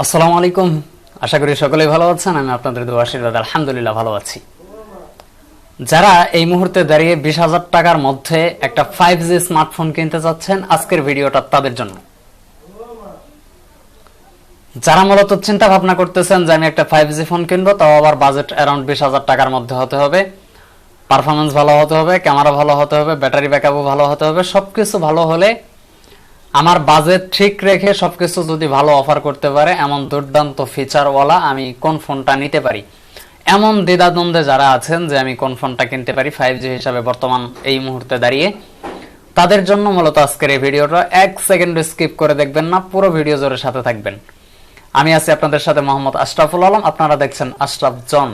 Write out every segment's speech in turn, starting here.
আসসালামু আলাইকুম। আশা করি সকলেই ভালো আছেন। আমি আপনাদের দোয়া আশীর্বাদ আলহামদুলিল্লাহ ভালো আছি। যারা এই মুহূর্তে দাঁড়িয়ে 20,000 টাকার মধ্যে একটা 5G স্মার্টফোন কিনতে চাচ্ছেন, আজকের ভিডিওটা তাদের জন্য। যারা মূলত চিন্তা ভাবনা করতেছেন যে আমি একটা 5G ফোন কিনবো, তাও আবার বাজেট অ্যারাউন্ড 20,000 টাকার মধ্যে হতে হবে, পারফরমেন্স ভালো হতে হবে, ক্যামেরা ভালো হতে হবে, ব্যাটারি ব্যাকআপও ভালো হতে হবে, সবকিছু ভালো হলে আমার বাজেট ঠিক রেখে সবকিছু যদি ভালো অফার করতে পারে এমন দুর্দান্ত ফিচারওয়ালা আমি কোন ফোনটা নিতে পারি, এমন দ্বিধাদ্বন্দ্বে যারা আছেন যে আমি কোন ফোনটা কিনতে পারি 5G হিসাবে বর্তমান এই মুহূর্তে দাঁড়িয়ে, তাদের জন্য মূলত আজকের এই ভিডিওটা 1 সেকেন্ড স্কিপ করে দেখবেন না, পুরো ভিডিও জোরে সাথে থাকবেন। আমি আছি আপনাদের সাথে মোহাম্মদ আশরাফুল আলম, আপনারা দেখছেন আশরাফ জন।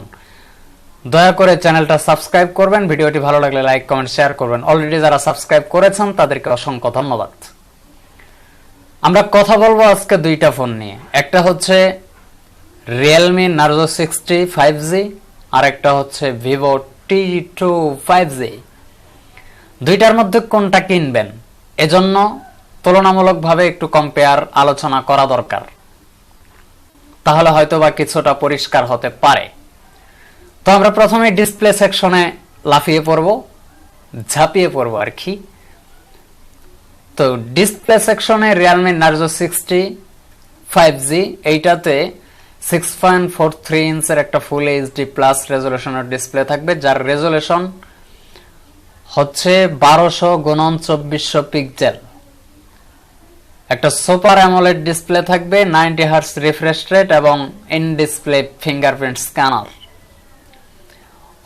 দয়া করে চ্যানেলটা সাবস্ক্রাইব করবেন, ভিডিওটি ভালো লাগলে লাইক কমেন্ট শেয়ার করবেন। অলরেডি যারা সাবস্ক্রাইব করেছেন তাদেরকে অসংখ্য ধন্যবাদ। আমরা কথা বলবো আজকে দুইটা ফোন নিয়ে। একটা হচ্ছে Realme narzo 60 5G, আর একটা হচ্ছে Vivo T2 5G। দুইটার মধ্যে কোনটা কিনবেন, এজন্য তুলনামূলকভাবে একটু কম্পেয়ার আলোচনা করা দরকার, তাহলে হয়তোবা কিছুটা পরিষ্কার হতে পারে। তো আমরা প্রথমে ডিসপ্লে সেকশনে লাফিয়ে পড়বো, ঝাঁপিয়ে পড়বো আর কি। তো ডিসপ্লে সেকশনে Realme narzo 60 5G, এইটাতে 6.43 ইঞ্চের একটা ফুল এইচডি প্লাস রেজলিউশনের ডিসপ্লে থাকবে, যার রেজলিউশন হচ্ছে 1200x2400 পিক্সেল। একটা সুপার অ্যামোলেড ডিসপ্লে থাকবে, 90 হার্টজ রিফ্রেশ রেট এবং ইন ডিসপ্লে ফিঙ্গারপ্রিন্ট স্ক্যানার।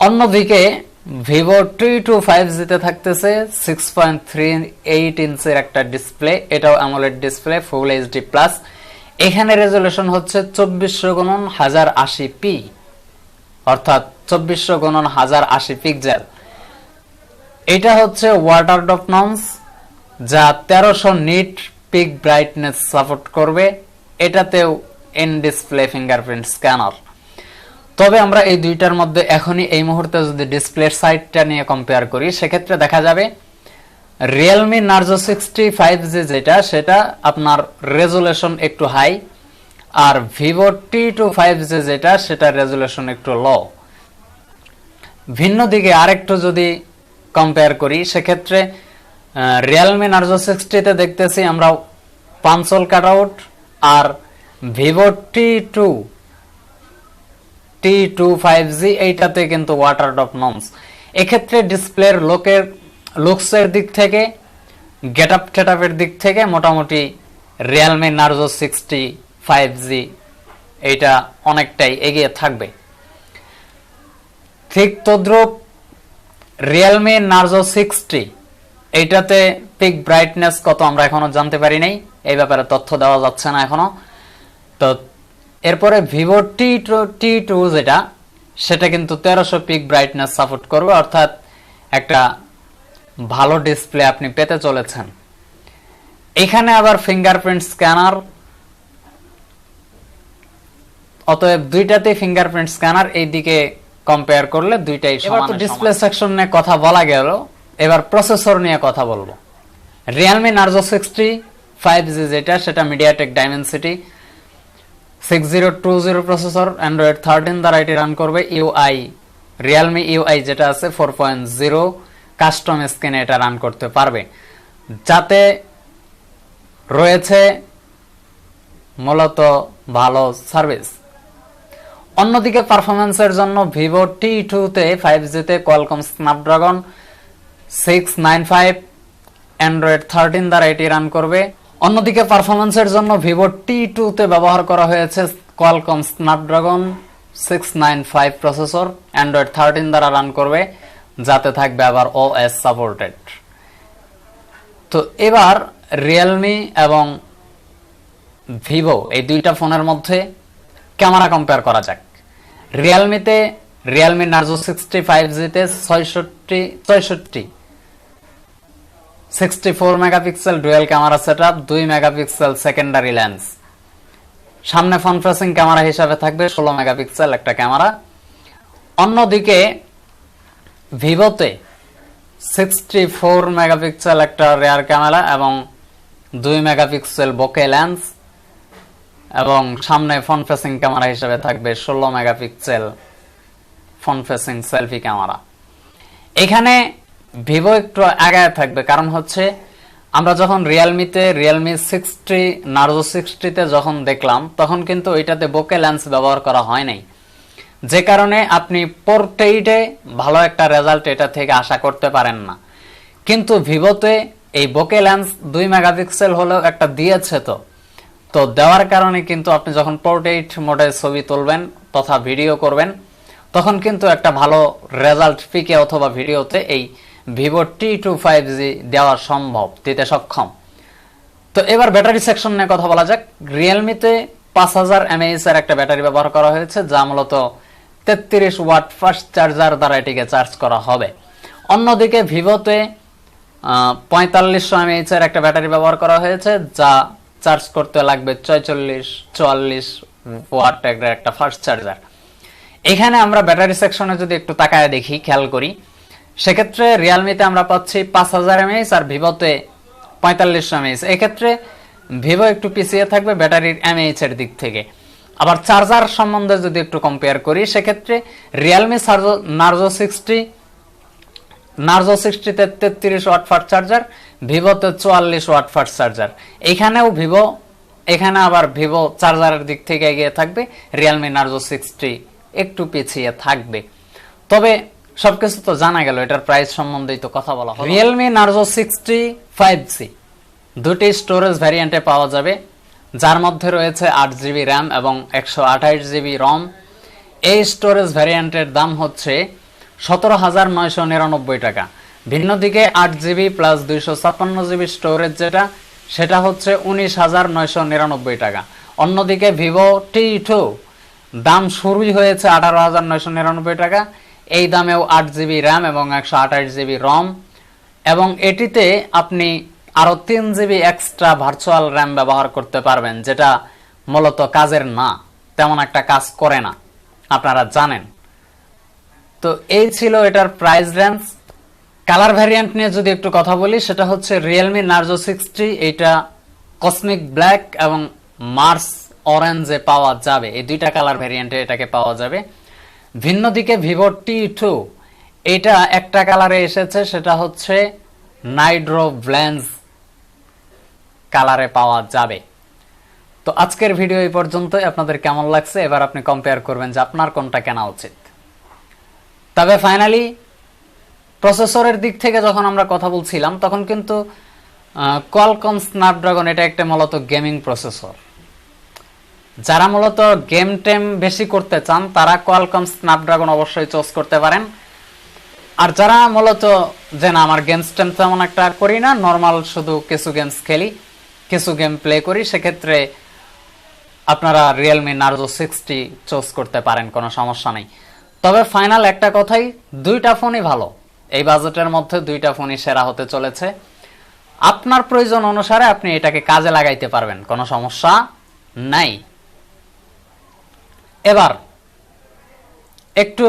অন্যদিকে Vivo T2 5G তে থাকতেছে 6.38 ইঞ্চের একটা ডিসপ্লে, এটাও AMOLED display, full HD plus. এখানে রেজলিউশন হচ্ছে 2400x1080p, অর্থাৎ 2400x1080 পিক্সেল। এটা হচ্ছে ওয়াটার ড্রপ নর্মস, যা 1300 নিট পিক ব্রাইটনেস সাপোর্ট করবে। এটাতেও ইন ডিসপ্লে ফিঙ্গারপ্রিন্ট স্ক্যানার। তবে আমরা এই দুইটার মধ্যে এখনই এই মুহূর্তে যদি ডিসপ্লের সাইডটা নিয়ে কম্পেয়ার করি, সেক্ষেত্রে দেখা যাবে Realme narzo 60 5G যেটা, সেটা আপনার রেজলিউশন একটু হাই, আর Vivo T2 5G যেটা, সেটা রেজলিউশন একটু লো। ভিন্ন দিকে আরেকটু যদি কম্পেয়ার করি, সেক্ষেত্রে Realme narzo 60 তে দেখতেছি আমরা পাঞ্চল কাটআউট, আর Vivo T2 5G এইটাতে কিন্তু ওয়াটার ড্রপ নর্মস। এক্ষেত্রে ডিসপ্লের লুকসের দিক থেকে, গেটআপ টেটআপের দিক থেকে মোটামুটি Realme narzo 60 5G এইটা অনেকটাই এগিয়ে থাকবে। ঠিক তদ্রুপ Realme narzo 60 এইটাতে পিক ব্রাইটনেস কত আমরা এখনো জানতে পারি নাই, এই ব্যাপারে তথ্য দেওয়া যাচ্ছে না এখনো। তো এরপরে Vivo T2 যেটা, সেটা কিন্তু 1300 পিক ব্রাইটনেস সাপোর্ট করবে, অর্থাৎ একটা ভালো ডিসপ্লে আপনি পেতে চলেছেন। এখানে আবার ফিঙ্গারপ্রিন্ট স্ক্যানার, অতএব দুইটাতে ফিঙ্গারপ্রিন্ট স্ক্যানার, এইদিকে কম্পেয়ার করলে দুইটাই সমান। এবার তো ডিসপ্লে সেকশন নিয়ে কথা বলা গেল, এবার প্রসেসর নিয়ে কথা বলবো। Realme narzo 60 5G যেটা, সেটা MediaTek Dimensity 6020 প্রসেসর, Android 13 দ্বারা এটি রান করবে। Realme UI যেটা আছে 4.0 কাস্টম স্ক্রিনে এটা রান করতে পারবে, যাতে রয়েছে মূলত ভালো সার্ভিস। অন্যদিকে পারফরমেন্সের জন্য Vivo T2 তে 5G তে Qualcomm Snapdragon 695 Android 13 দ্বারা এটি রান করবে। অন্যদিকে পারফরমেন্সের জন্য Vivo T2 তে ব্যবহার করা হয়েছে Qualcomm Snapdragon 695 প্রসেসর, Android 13 দ্বারা রান করবে, যাতে থাকবে আবার OS সাপোর্টেড। তো এবার Realme এবং Vivo এই দুইটা ফোনের মধ্যে ক্যামেরা কম্পেয়ার করা যাক। Realme narzo 60 5G তে 64 megapixel dual camera setup, 2 megapixel secondary lens. সামনে ফ্রন্ট ফেসিং ক্যামেরা হিসাবে থাকবে 16 মেগাপিক্সেল একটা ক্যামেরা। অন্যদিকে ভিভোতে 64 মেগাপিক্সেল একটা রেয়ার ক্যামেরা এবং 2 মেগাপিক্সেল বোকে লেন্স, এবং সামনে ফ্রন্ট ফেসিং ক্যামেরা হিসেবে থাকবে 16 megapixel front facing selfie camera. এখানে ভিভো একটু আগায় থাকবে, কারণ হচ্ছে আমরা যখন রিয়েলমি 60 নার্জো 60 তে যখন দেখলাম তখন কিন্তু ওইটাতে বোকে লেন্স ব্যবহার করা হয় নাই, যে কারণে আপনি পোর্ট্রেইটে ভালো একটা রেজাল্ট এটা থেকে আশা করতে পারেন না। কিন্তু ভিভোতে এই বোকে লেন্স 2 মেগাপিক্সেল হলেও একটা দিয়েছে, তো দেওয়ার কারণে কিন্তু আপনি যখন পোর্ট্রেইট মোডে ছবি তুলবেন তথা ভিডিও করবেন তখন কিন্তু একটা ভালো রেজাল্ট পিকে অথবা ভিডিওতে এই ভিভো T2 5G দেওয়া সম্ভব, দিতে সক্ষম। তো এবার ব্যাটারি সেকশন নিয়ে কথা বলা যাক। রিয়েলমিতে 5000 mAh এর একটা ব্যাটারি ব্যবহার করা হয়েছে, যা মূলত 33 ওয়াট ফাস্ট চার্জার দ্বারা এটিকে চার্জ করা হবে। অন্যদিকে ভিভোতে 4500 mAh এর একটা ব্যাটারি ব্যবহার করা হয়েছে, যা চার্জ করতে লাগবে 44 ওয়াট একটা ফাস্ট চার্জার। এখানে আমরা ব্যাটারি সেকশনে যদি একটু তাকায় দেখি, খেয়াল করি, সেক্ষেত্রে রিয়েলমিতে আমরা পাচ্ছি 5000 mAh আর ভিভোতে 4500 mAh। এক্ষেত্রে ভিভো একটু পিছিয়ে থাকবে ব্যাটারির mAh এর দিক থেকে। আবার চার্জার সম্বন্ধে যদি একটু কম্পেয়ার করি, সেক্ষেত্রে রিয়েলমি নার্জো 60 তে 33 ওয়াট ফাস্ট চার্জার, ভিভোতে 44 ওয়াট ফাস্ট চার্জার। এখানে আবার ভিভো চার্জারের দিক থেকে এগিয়ে থাকবে, রিয়েলমি নার্জো 60 একটু পিছিয়ে থাকবে। তবে সবকিছু তো জানা গেল, এটার প্রাইস সম্বন্ধেই তো কথা বলা হলো। রিয়েলমি নার্জো 60 5G দুটি স্টোরেজ ভ্যারিয়েন্টে পাওয়া যাবে, যার মধ্যে রয়েছে 8GB র্যাম এবং 128GB রম। এই স্টোরেজ ভ্যারিয়েন্টের দাম হচ্ছে 17,999 টাকা। ভিন্ন দিকে 8GB প্লাস 256GB স্টোরেজ সেটা হচ্ছে 19,999 টাকা। অন্যদিকে ভিভো T2 দাম শুরুই হয়েছে 18,999 টাকা। এই দামেও 8GB র্যাম এবং 128GB রম, এবং এটিতে আপনি আরো 3GB এক্সট্রা ভার্চুয়াল র্যাম ব্যবহার করতে পারবেন, যেটা মূলত কাজের না, তেমন একটা কাজ করে না, আপনারা জানেন। তো এই ছিল এটার প্রাইস রেঞ্জ। কালার ভ্যারিয়েন্ট নিয়ে যদি একটু কথা বলি, সেটা হচ্ছে রিয়েলমি নার্জো 60, এটা কসমিক ব্ল্যাক এবং মার্স অরেঞ্জে পাওয়া যাবে। এই দুইটা কালার ভ্যারিয়েন্টে এটাকে পাওয়া যাবে। ভিন্ন দিকে ভিভো T2 এটা একটা কালারে এসেছে, সেটা হচ্ছে নাইড্রো ব্লেন্স কালারে পাওয়া যাবে। তো আজকের ভিডিও এই পর্যন্তই। আপনাদের কেমন লাগছে এবার আপনি কম্পেয়ার করবেন যে আপনার কোনটা কেনা উচিত। তবে ফাইনালি প্রসেসরের দিক থেকে যখন আমরা কথা বলছিলাম তখন কিন্তু কোয়ালকম স্ন্যাপড্রাগন এটা একটা মূলত গেমিং প্রসেসর। যারা মূলত গেম টেম বেশি করতে চান তারা কোয়ালকম স্ন্যাপড্রাগন অবশ্যই চুজ করতে পারেন। আর যারা মূলত যে না আমার গেমস টেম তেমন একটা করি না, নর্মাল শুধু কিছু গেমস খেলি, কিছু গেম প্লে করি, সেক্ষেত্রে আপনারা রিয়েলমি নার্জো 60 চুজ করতে পারেন, কোনো সমস্যা নেই। তবে ফাইনাল একটা কথাই, দুইটা ফোনই ভালো। এই বাজেটের মধ্যে দুইটা ফোনই সেরা হতে চলেছে। আপনার প্রয়োজন অনুসারে আপনি এটাকে কাজে লাগাইতে পারবেন, কোনো সমস্যা নাই। এবার একটু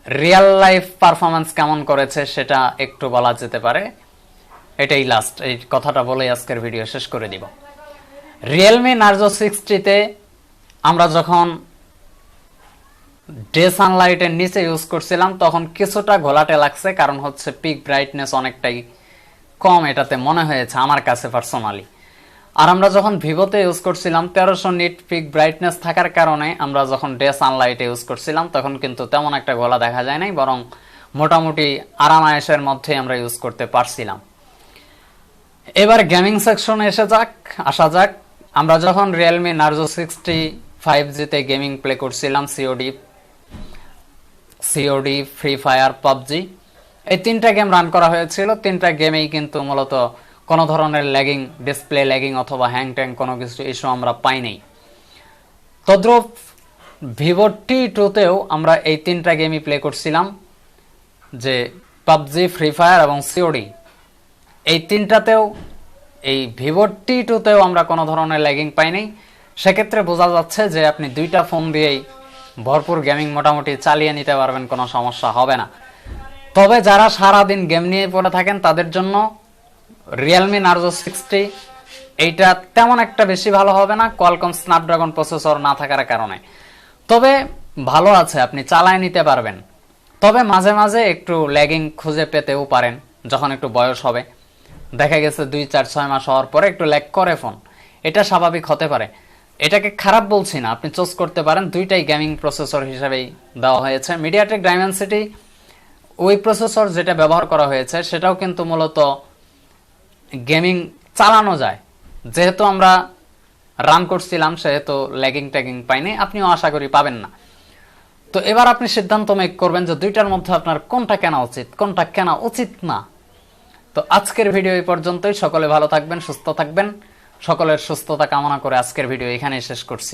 রিয়েল লাইফ পারফরম্যান্স কেমন করেছে সেটা একটু বলা যেতে পারে। এটাই লাস্ট, এই কথাটা বলে আজকের ভিডিও শেষ করে দিব। রিয়েলমি নার্জো 60-তে আমরা যখন ডে সানলাইটের নিচে ইউজ করছিলাম তখন কিছুটা ঘোলাটে লাগছে, কারণ হচ্ছে পিক ব্রাইটনেস অনেকটাই কম এটাতে মনে হয়েছে আমার কাছে পার্সোনালি। আর আমরা যখন ভিভোতে ইউজ করছিলাম 1300 নিট পিক ব্রাইটনেস থাকার কারণে আমরা যখন ডে সানলাইটে ইউজ করছিলাম তখন কিন্তু তেমন একটা ঘোলা দেখা যায় নাই, বরং মোটামুটি আরামায়েশের মধ্যে আমরা ইউজ করতে পারছিলাম। এবার গেমিং সেকশনে আসা যাক। আমরা যখন রিয়েলমি নার্জো 60 5G-তে গেমিং প্লে করছিলাম, সিওডি, ফ্রি ফায়ার, পাবজি, এই তিনটা গেম রান করা হয়েছিল। তিনটা গেমেই কিন্তু মূলত কোনো ধরনের ল্যাগিং, ডিসপ্লে ল্যাগিং অথবা হ্যাং ট্যাং কোনো কিছু ইস্যু আমরা পাই নাই। তদ্রূপ ভিভো T2-তেও আমরা এই তিনটা গেমই প্লে করছিলাম, যে পাবজি, ফ্রি ফায়ার এবং সিওডি। এই তিনটাতেও, এই ভিভো T2-তেও আমরা কোনো ধরনের ল্যাগিং পাই নাই। সেক্ষেত্রে বোঝা যাচ্ছে যে আপনি দুইটা ফোন দিয়েই ভরপুর গেমিং মোটামুটি চালিয়ে নিতে পারবেন, কোনো সমস্যা হবে না। তবে যারা সারাদিন গেম নিয়ে পড়ে থাকেন তাদের জন্য রিয়েলমি নার্জো 60 এইটা তেমন একটা বেশি ভালো হবে না কোয়ালকম স্ন্যাপড্রাগন প্রসেসর না থাকার কারণে। তবে ভালো আছে, আপনি চালায় নিতে পারবেন। তবে মাঝে মাঝে একটু ল্যাগিং খুঁজে পেতেও পারেন যখন একটু বয়স হবে। দেখা গেছে 2, 4, 6 মাস হওয়ার পরে একটু ল্যাগ করে ফোন, এটা স্বাভাবিক হতে পারে। এটাকে খারাপ বলছি না, আপনি চুজ করতে পারেন। দুইটাই গেমিং প্রসেসর হিসেবেই দেওয়া হয়েছে। মিডিয়াটেক ডাইমেনসিটি ওই প্রসেসর যেটা ব্যবহার করা হয়েছে সেটাও কিন্তু মূলত গেমিং চালানো যায়। যেহেতু আমরা রান করছিলাম সেহেতু ল্যাগিং ট্যাগিং পাইনি, আপনিও আশা করি পাবেন না। তো এবার আপনি সিদ্ধান্ত মেক করবেন যে দুইটার মধ্যে আপনার কোনটা কেনা উচিত, কোনটা কেনা উচিত না। তো আজকের ভিডিও এই পর্যন্তই। সকলে ভালো থাকবেন, সুস্থ থাকবেন। সকলের সুস্থতা কামনা করে আজকের ভিডিও এখানেই শেষ করছি।